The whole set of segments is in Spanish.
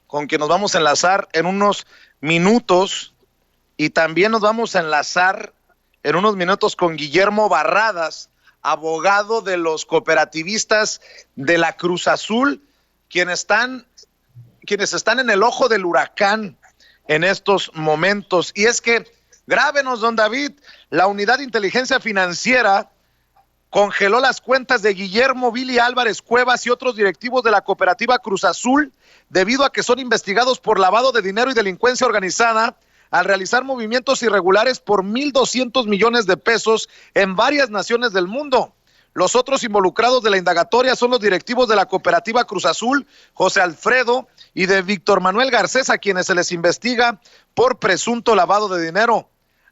con quien nos vamos a enlazar en unos minutos, y también nos vamos a enlazar en unos minutos con Guillermo Barradas, abogado de los cooperativistas de la Cruz Azul, quienes están en el ojo del huracán en estos momentos. Y es que, grábenos, don David, la Unidad de Inteligencia Financiera congeló las cuentas de Guillermo Billy Álvarez Cuevas y otros directivos de la cooperativa Cruz Azul debido a que son investigados por lavado de dinero y delincuencia organizada al realizar movimientos irregulares por 1,200 millones de pesos en varias naciones del mundo. Los otros involucrados de la indagatoria son los directivos de la cooperativa Cruz Azul, José Alfredo, y de Víctor Manuel Garcés, a quienes se les investiga por presunto lavado de dinero.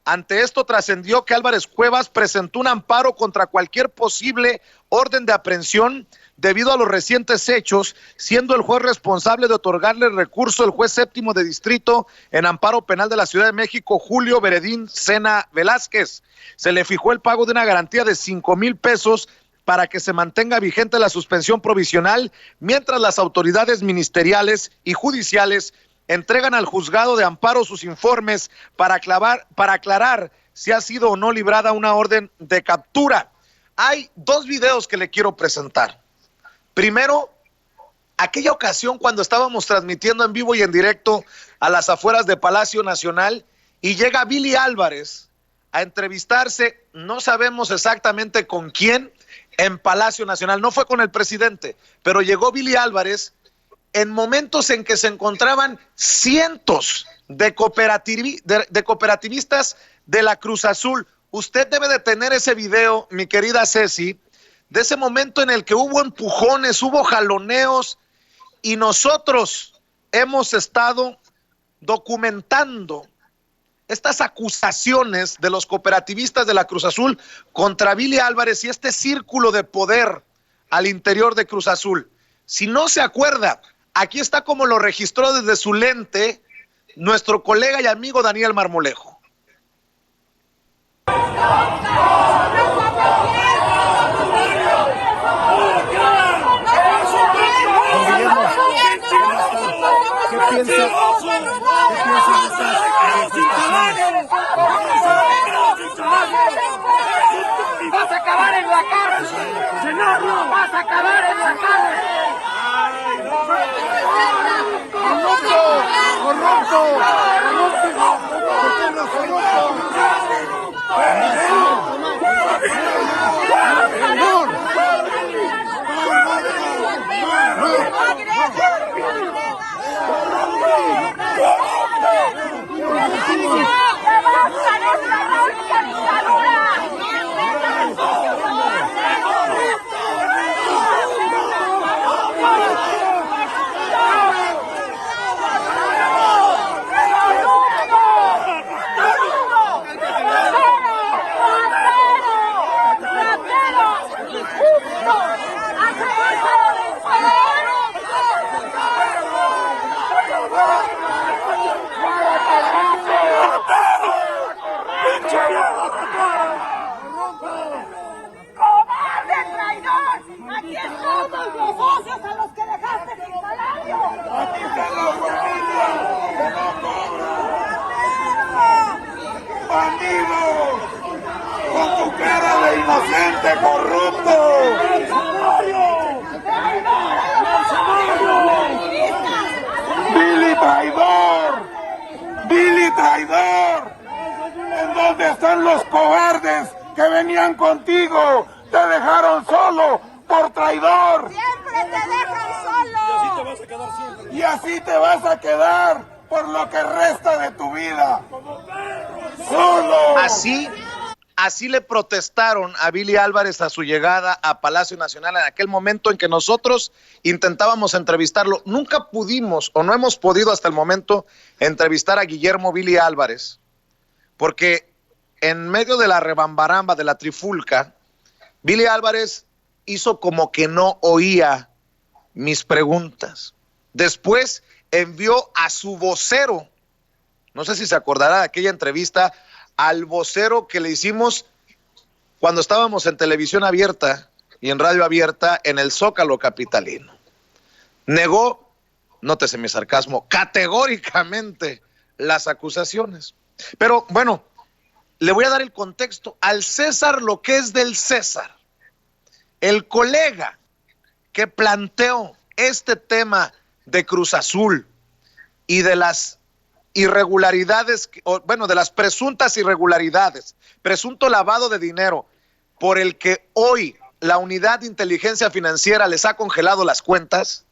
Ante esto trascendió que Álvarez Cuevas presentó un amparo contra cualquier posible orden de aprehensión debido a los recientes hechos, siendo el juez responsable de otorgarle el recurso el juez séptimo de distrito en amparo penal de la Ciudad de México, Julio Veredín Sena Velázquez. Se le fijó el pago de una garantía de 5,000 pesos para que se mantenga vigente la suspensión provisional, mientras las autoridades ministeriales y judiciales entregan al juzgado de amparo sus informes para aclarar si ha sido o no librada una orden de captura. Hay dos videos que le quiero presentar. Primero, aquella ocasión cuando estábamos transmitiendo en vivo y en directo a las afueras de Palacio Nacional y llega Billy Álvarez a entrevistarse, no sabemos exactamente con quién, en Palacio Nacional. No fue con el presidente, pero llegó Billy Álvarez en momentos en que se encontraban cientos de cooperativistas de la Cruz Azul. Usted debe de tener ese video, mi querida Ceci, de ese momento en el que hubo empujones, hubo jaloneos, y nosotros hemos estado documentando estas acusaciones de los cooperativistas de la Cruz Azul contra Billy Álvarez y este círculo de poder al interior de Cruz Azul. Si no se acuerda, aquí está como lo registró desde su lente nuestro colega y amigo Daniel Marmolejo. ¿Qué piensa de estas manifestaciones? ¡Vas a acabar en la cárcel! ¡Senado! ¡Vas a acabar en la cárcel! ¡Corrupto! ¡Corrupto! ¿Por qué no ¡Inocente, corrupto! ¡Billy traidor! ¡Billy traidor! ¿En dónde están los cobardes que venían contigo? ¡Te dejaron solo por traidor! ¡Siempre te dejan solo! Y así te vas a quedar siempre. Y así te vas a quedar por lo que resta de tu vida. ¡Solo! Así le protestaron a Billy Álvarez a su llegada a Palacio Nacional en aquel momento en que nosotros intentábamos entrevistarlo. Nunca pudimos o no hemos podido hasta el momento entrevistar a Guillermo Billy Álvarez, porque en medio de la rebambaramba, de la trifulca, Billy Álvarez hizo como que no oía mis preguntas. Después envió a su vocero, no sé si se acordará de aquella entrevista, al vocero que le hicimos cuando estábamos en televisión abierta y en radio abierta en el Zócalo capitalino. Negó nótese mi sarcasmo, categóricamente las acusaciones. Pero bueno, le voy a dar el contexto. Al César lo que es del César. El colega que planteó este tema de Cruz Azul y de las irregularidades, de las presuntas irregularidades, presunto lavado de dinero por el que hoy la Unidad de Inteligencia Financiera les ha congelado las cuentas,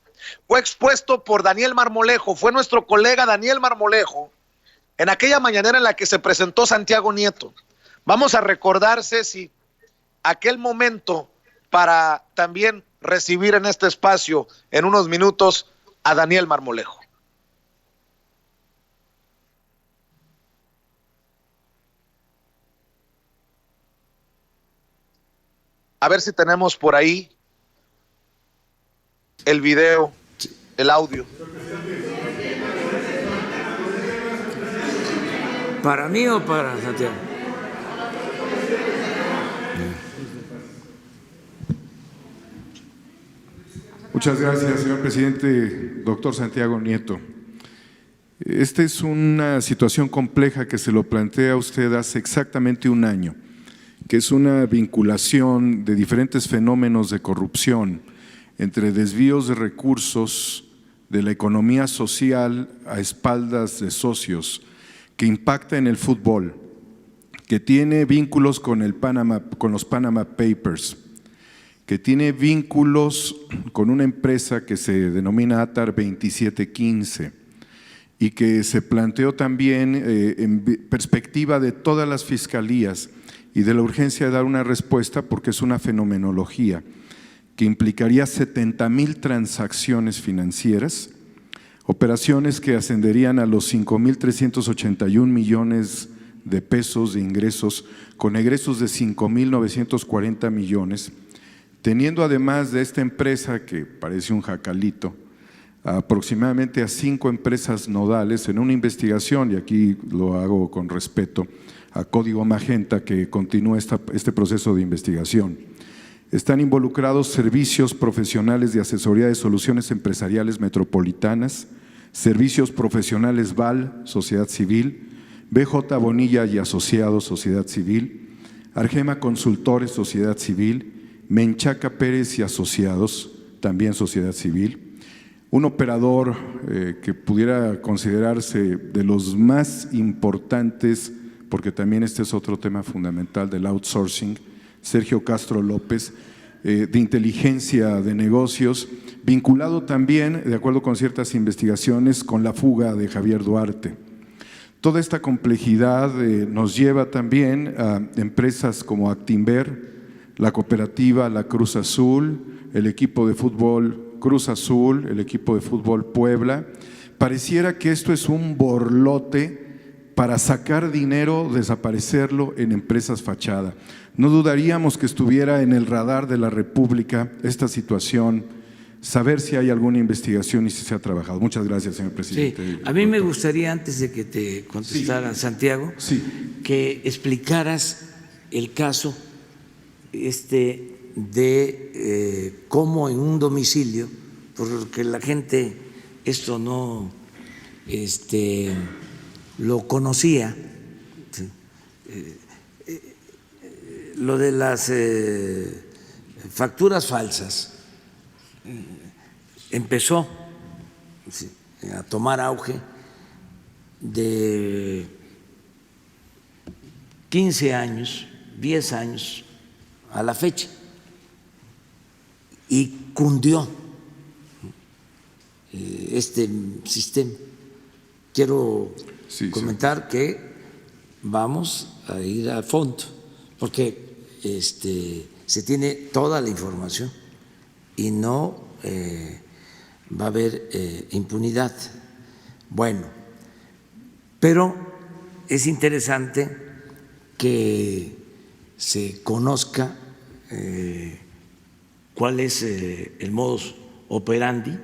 fue expuesto por Daniel Marmolejo, fue nuestro colega Daniel Marmolejo, en aquella mañanera en la que se presentó Santiago Nieto. Vamos a recordar, Ceci, aquel momento para también recibir en este espacio, en unos minutos, a Daniel Marmolejo. A ver si tenemos por ahí el video, el audio. ¿Para mí o para Santiago? Muchas gracias, señor presidente, doctor Santiago Nieto. Esta es una situación compleja que se lo plantea a usted hace exactamente un año, que es una vinculación de diferentes fenómenos de corrupción entre desvíos de recursos de la economía social a espaldas de socios, que impacta en el fútbol, que tiene vínculos con los Panama Papers, que tiene vínculos con una empresa que se denomina ATAR 2715 y que se planteó también en perspectiva de todas las fiscalías y de la urgencia de dar una respuesta porque es una fenomenología que implicaría 70,000 transacciones financieras, operaciones que ascenderían a los 5,381 millones de pesos de ingresos, con egresos de 5,940 millones, teniendo además de esta empresa que parece un jacalito, aproximadamente a 5 empresas nodales en una investigación, y aquí lo hago con respeto a Código Magenta, que continúa este proceso de investigación. Están involucrados servicios profesionales de asesoría de soluciones empresariales metropolitanas, servicios profesionales VAL, Sociedad Civil, BJ Bonilla y Asociados, Sociedad Civil, Argema Consultores, Sociedad Civil, Menchaca Pérez y Asociados, también Sociedad Civil, un operador que pudiera considerarse de los más importantes, porque también este es otro tema fundamental del outsourcing, Sergio Castro López, de inteligencia de negocios, vinculado también, de acuerdo con ciertas investigaciones, con la fuga de Javier Duarte. Toda esta complejidad nos lleva también a empresas como Actinver, la cooperativa La Cruz Azul, el equipo de fútbol Cruz Azul, el equipo de fútbol Puebla. Pareciera que esto es un borlote para sacar dinero, desaparecerlo en empresas fachada. No dudaríamos que estuviera en el radar de la República esta situación, saber si hay alguna investigación y si se ha trabajado. Muchas gracias, señor presidente. Sí, a mí me gustaría, antes de que te contestara Santiago, que explicaras el caso de cómo en un domicilio, porque la gente esto no lo conocía, ¿sí? Lo de las facturas falsas empezó, ¿sí?, a tomar auge de 15 años, 10 años a la fecha, y cundió este sistema. Quiero comentar que vamos a ir a fondo, porque se tiene toda la información y no va a haber impunidad. Bueno, pero es interesante que se conozca cuál es el modus operandi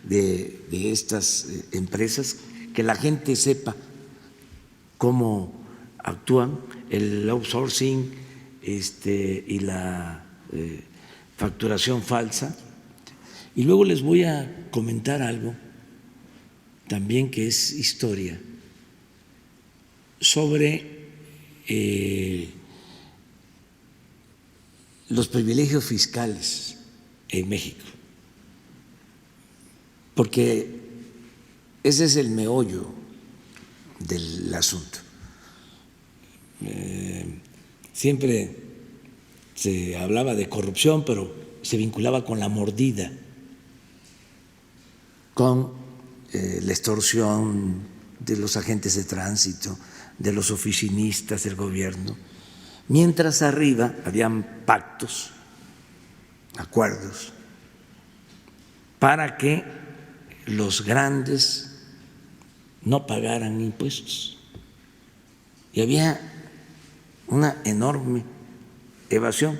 de estas empresas, que la gente sepa cómo actúan, el outsourcing y la facturación falsa. Y luego les voy a comentar algo también que es historia sobre los privilegios fiscales en México, porque ese es el meollo del asunto. Siempre se hablaba de corrupción, pero se vinculaba con la mordida, con la extorsión de los agentes de tránsito, de los oficinistas del gobierno, mientras arriba habían pactos, acuerdos, para que los grandes no pagaran impuestos. Y había una enorme evasión,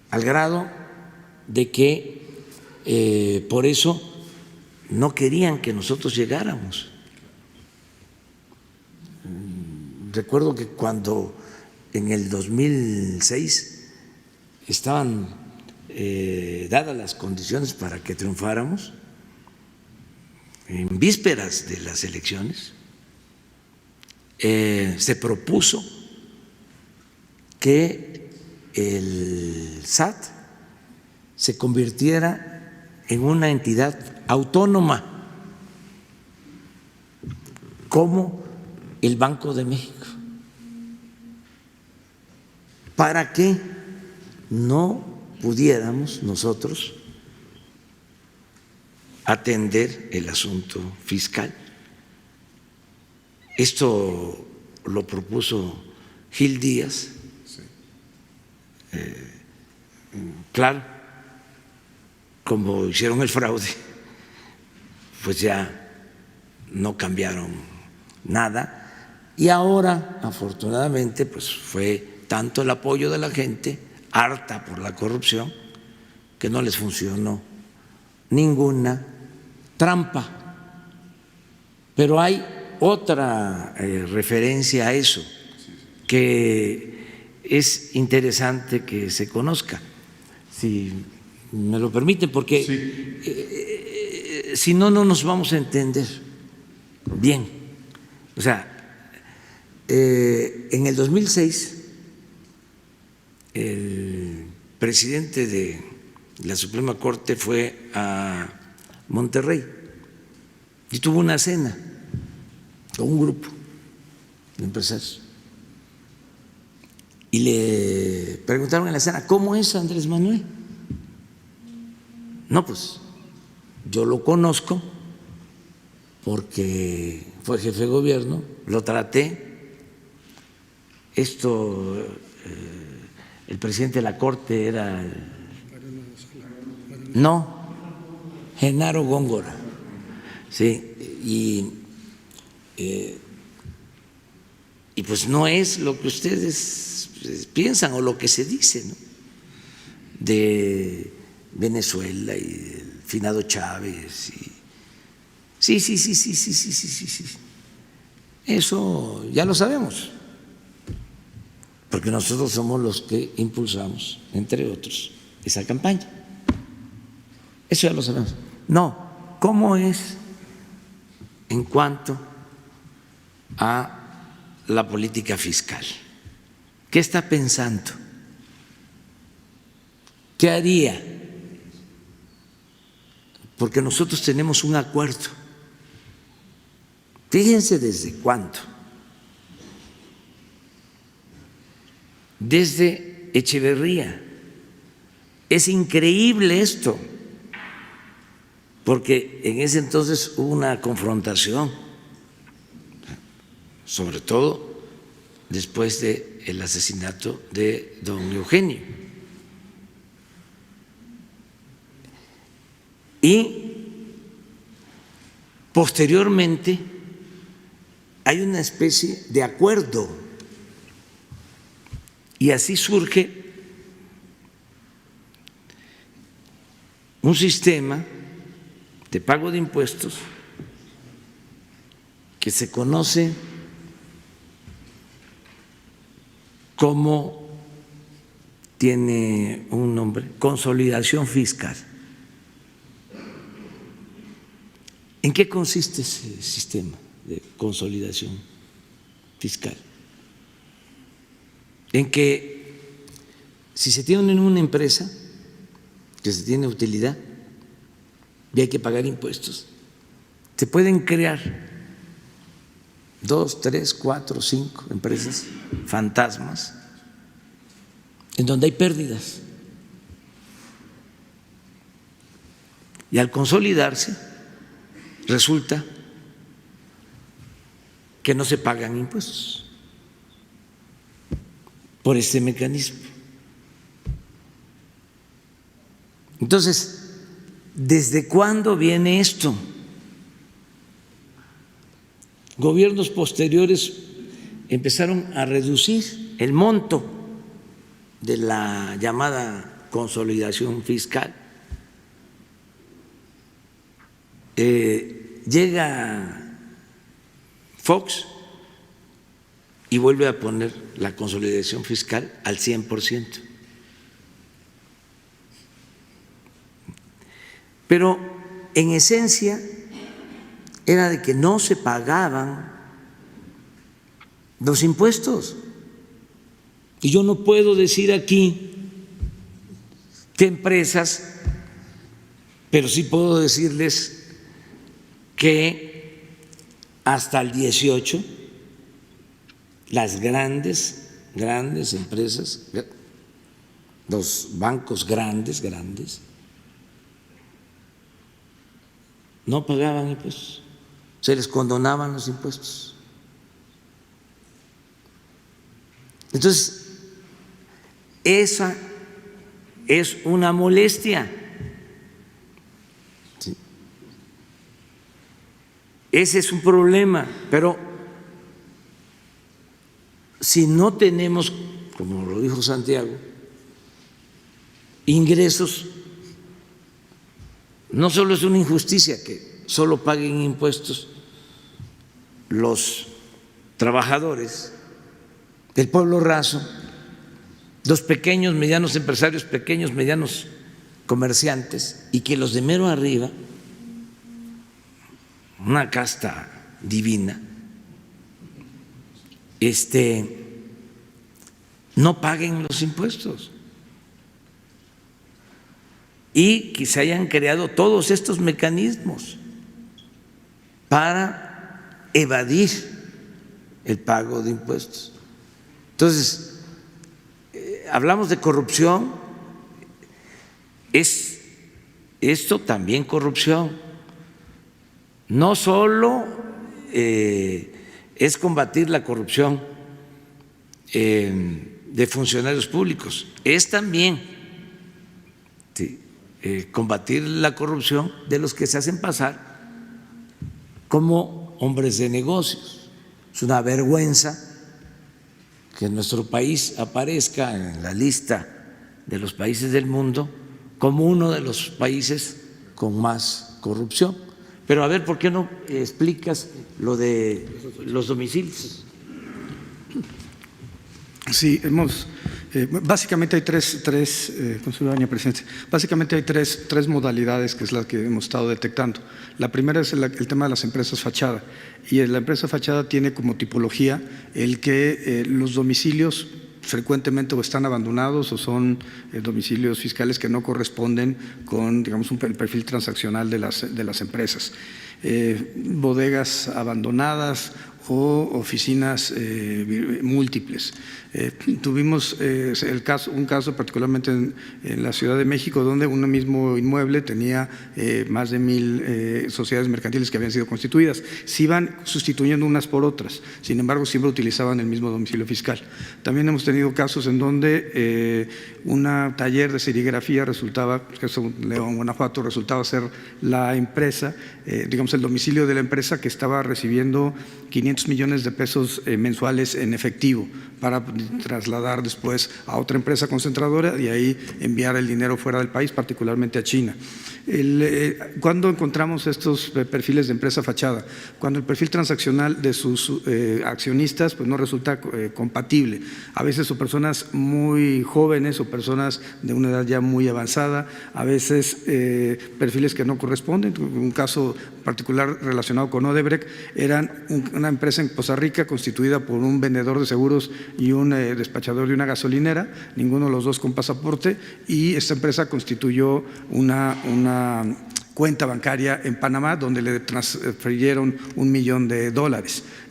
al grado de que por eso no querían que nosotros llegáramos. Recuerdo que cuando en el 2006 estaban dadas las condiciones para que triunfáramos, en vísperas de las elecciones, se propuso que el SAT se convirtiera en una entidad autónoma, como el Banco de México, para que no pudiéramos nosotros atender el asunto fiscal. Esto lo propuso Gil Díaz, claro, como hicieron el fraude, pues ya no cambiaron nada. Y ahora, afortunadamente, pues fue tanto el apoyo de la gente, harta por la corrupción, que no les funcionó ninguna trampa. Pero hay otra referencia a eso que es interesante que se conozca, si me lo permiten, porque si no, no nos vamos a entender bien. O sea, en el 2006, el presidente de la Suprema Corte fue a Monterrey y tuvo una cena con un grupo de empresarios. Y le preguntaron en la cena, ¿cómo es Andrés Manuel? No, pues yo lo conozco porque fue jefe de gobierno, lo traté. El presidente de la Corte era Genaro Góngora, sí, y pues no es lo que ustedes piensan o lo que se dice, ¿no?, de Venezuela y del finado Chávez. Sí, eso ya lo sabemos, porque nosotros somos los que impulsamos, entre otros, esa campaña. Eso ya lo sabemos. No, ¿cómo es en cuanto a la política fiscal? ¿Qué está pensando? ¿Qué haría? Porque nosotros tenemos un acuerdo. Fíjense desde cuándo. Desde Echeverría. Es increíble esto, porque en ese entonces hubo una confrontación, sobre todo después del asesinato de don Eugenio. Y posteriormente hay una especie de acuerdo, y así surge un sistema de pago de impuestos que se conoce como, tiene un nombre, consolidación fiscal. ¿En qué consiste ese sistema de consolidación fiscal? En que si se tiene una empresa que se tiene utilidad y hay que pagar impuestos, se pueden crear 2, 3, 4, 5 empresas fantasmas en donde hay pérdidas. Y al consolidarse, resulta que no se pagan impuestos por este mecanismo. Entonces, ¿desde cuándo viene esto? Gobiernos posteriores empezaron a reducir el monto de la llamada consolidación fiscal. Llega Fox y vuelve a poner la consolidación fiscal al 100%. Pero en esencia era de que no se pagaban los impuestos. Y yo no puedo decir aquí qué empresas, pero sí puedo decirles que hasta el 18 las grandes empresas, los bancos grandes, no pagaban impuestos, se les condonaban los impuestos. Entonces, esa es una molestia. ¿Sí? Ese es un problema, pero si no tenemos, como lo dijo Santiago, ingresos, no solo es una injusticia que solo paguen impuestos los trabajadores del pueblo raso, los pequeños, medianos empresarios, pequeños, medianos comerciantes, y que los de mero arriba, una casta divina, no paguen los impuestos. Y que se hayan creado todos estos mecanismos para evadir el pago de impuestos. Entonces, hablamos de corrupción, es esto también corrupción. No solo es combatir la corrupción de funcionarios públicos, es también combatir la corrupción de los que se hacen pasar como hombres de negocios. Es una vergüenza que nuestro país aparezca en la lista de los países del mundo como uno de los países con más corrupción. Pero a ver, ¿por qué no explicas lo de los domicilios? Sí, básicamente hay básicamente hay tres modalidades que es la que hemos estado detectando. La primera es el tema de las empresas fachada, y la empresa fachada tiene como tipología el que los domicilios frecuentemente o están abandonados o son domicilios fiscales que no corresponden con, digamos, el perfil transaccional de las empresas. Bodegas abandonadas o oficinas múltiples. Tuvimos un caso particularmente en la Ciudad de México, donde un mismo inmueble tenía más de 1,000 sociedades mercantiles que habían sido constituidas. Se iban sustituyendo unas por otras, sin embargo siempre utilizaban el mismo domicilio fiscal. También hemos tenido casos en donde un taller de serigrafía resultaba, que es León, Guanajuato, resultaba ser la empresa, digamos el domicilio de la empresa, que estaba recibiendo 500 millones de pesos mensuales en efectivo para trasladar después a otra empresa concentradora y ahí enviar el dinero fuera del país, particularmente a China. ¿Cuándo encontramos estos perfiles de empresa fachada? Cuando el perfil transaccional de sus accionistas pues no resulta compatible. A veces son personas muy jóvenes o personas de una edad ya muy avanzada, a veces perfiles que no corresponden. Un caso particular relacionado con Odebrecht, eran una empresa en Costa Rica constituida por un vendedor de seguros y un despachador de una gasolinera, ninguno de los dos con pasaporte, y esta empresa constituyó una cuenta bancaria en Panamá donde le transfirieron $1 millón.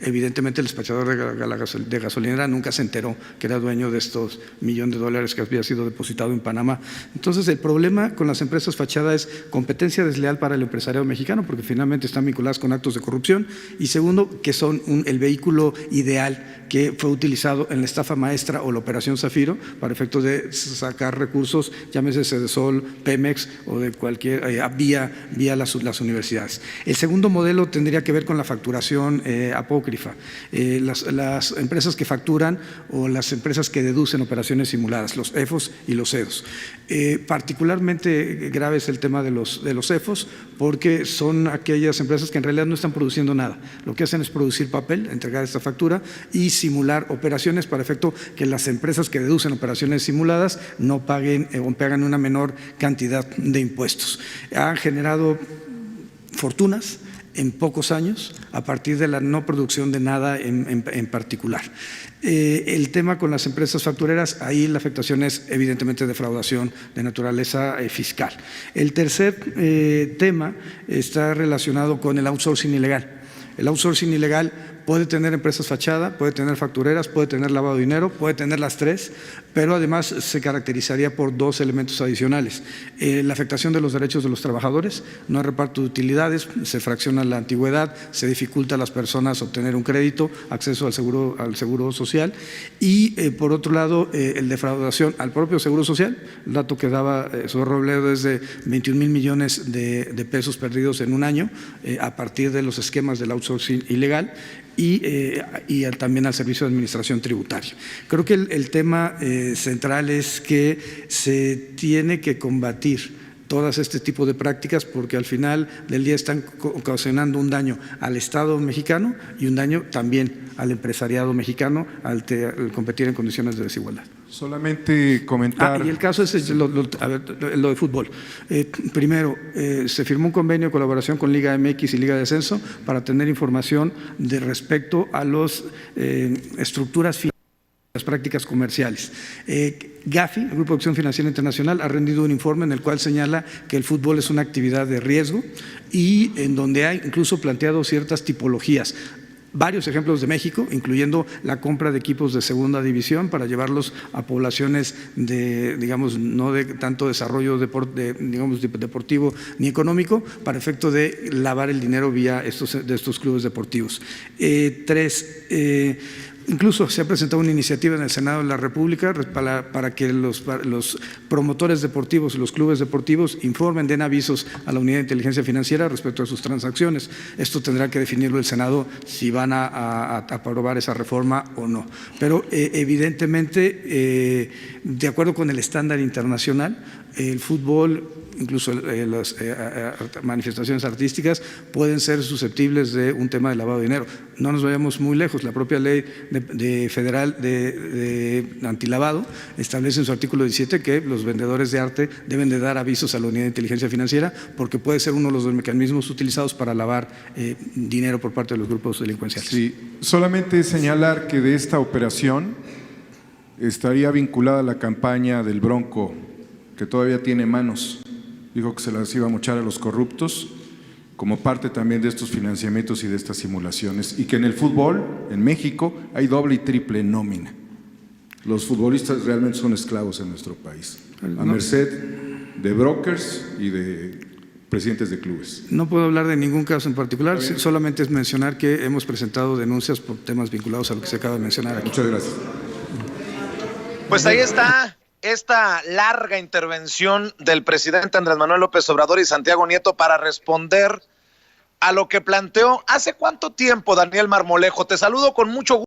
Evidentemente el despachador de gasolinera nunca se enteró que era dueño de estos $1 millón que había sido depositado en Panamá. Entonces el problema con las empresas fachada es competencia desleal para el empresariado mexicano, porque finalmente están vinculadas con actos de corrupción, y segundo, que son el vehículo ideal que fue utilizado en la estafa maestra o la operación Zafiro para efectos de sacar recursos, llámese Sedesol, Pemex o de cualquier vía las universidades. El segundo modelo tendría que ver con la facturación apócrifa. Las empresas que facturan o las empresas que deducen operaciones simuladas, los EFOS y los EDOS. Particularmente grave es el tema de los EFOS, porque son aquellas empresas que en realidad no están produciendo nada. Lo que hacen es producir papel, entregar esta factura y simular operaciones para efecto que las empresas que deducen operaciones simuladas no paguen o pagan una menor cantidad de impuestos. Han generado fortunas en pocos años a partir de la no producción de nada en particular. El tema con las empresas factureras, ahí la afectación es evidentemente defraudación de naturaleza fiscal. El tercer tema está relacionado con el outsourcing ilegal. El outsourcing ilegal puede tener empresas fachada, puede tener factureras, puede tener lavado de dinero, puede tener las tres, pero además se caracterizaría por dos elementos adicionales. La afectación de los derechos de los trabajadores, no hay reparto de utilidades, se fracciona la antigüedad, se dificulta a las personas obtener un crédito, acceso al seguro social, y por otro lado, el defraudación al propio seguro social. El dato que daba Sudor Robledo es de 21,000 millones de pesos perdidos en un año a partir de los esquemas del outsourcing ilegal. Y también al Servicio de Administración Tributaria. Creo que el tema central es que se tiene que combatir todas este tipo de prácticas, porque al final del día están ocasionando un daño al Estado mexicano y un daño también al empresariado mexicano al competir en condiciones de desigualdad. Solamente comentar… y el caso es lo de fútbol. Primero, se firmó un convenio de colaboración con Liga MX y Liga de Ascenso para tener información de respecto a las estructuras financieras, las prácticas comerciales. GAFI, el Grupo de Acción Financiera Internacional, ha rendido un informe en el cual señala que el fútbol es una actividad de riesgo y en donde ha incluso planteado ciertas tipologías. Varios ejemplos de México, incluyendo la compra de equipos de segunda división para llevarlos a poblaciones no de tanto desarrollo deportivo ni económico, para efecto de lavar el dinero vía estos clubes deportivos. Incluso se ha presentado una iniciativa en el Senado de la República para que los promotores deportivos y los clubes deportivos informen, den avisos a la Unidad de Inteligencia Financiera respecto a sus transacciones. Esto tendrá que definirlo el Senado si van a aprobar esa reforma o no. Pero evidentemente, de acuerdo con el estándar internacional, el fútbol, incluso las manifestaciones artísticas, pueden ser susceptibles de un tema de lavado de dinero. No nos vayamos muy lejos, la propia ley federal de antilavado establece en su artículo 17 que los vendedores de arte deben de dar avisos a la Unidad de Inteligencia Financiera, porque puede ser uno de los mecanismos utilizados para lavar dinero por parte de los grupos delincuenciales. Sí, solamente señalar que de esta operación estaría vinculada la campaña del Bronco, que todavía tiene manos. Dijo que se las iba a mochar a los corruptos como parte también de estos financiamientos y de estas simulaciones, y que en el fútbol, en México, hay doble y triple nómina. Los futbolistas realmente son esclavos en nuestro país, a merced de brokers y de presidentes de clubes. No puedo hablar de ningún caso en particular, solamente es mencionar que hemos presentado denuncias por temas vinculados a lo que se acaba de mencionar aquí. Muchas gracias. Pues ahí está esta larga intervención del presidente Andrés Manuel López Obrador y Santiago Nieto para responder a lo que planteó. ¿Hace cuánto tiempo, Daniel Marmolejo? Te saludo con mucho gusto.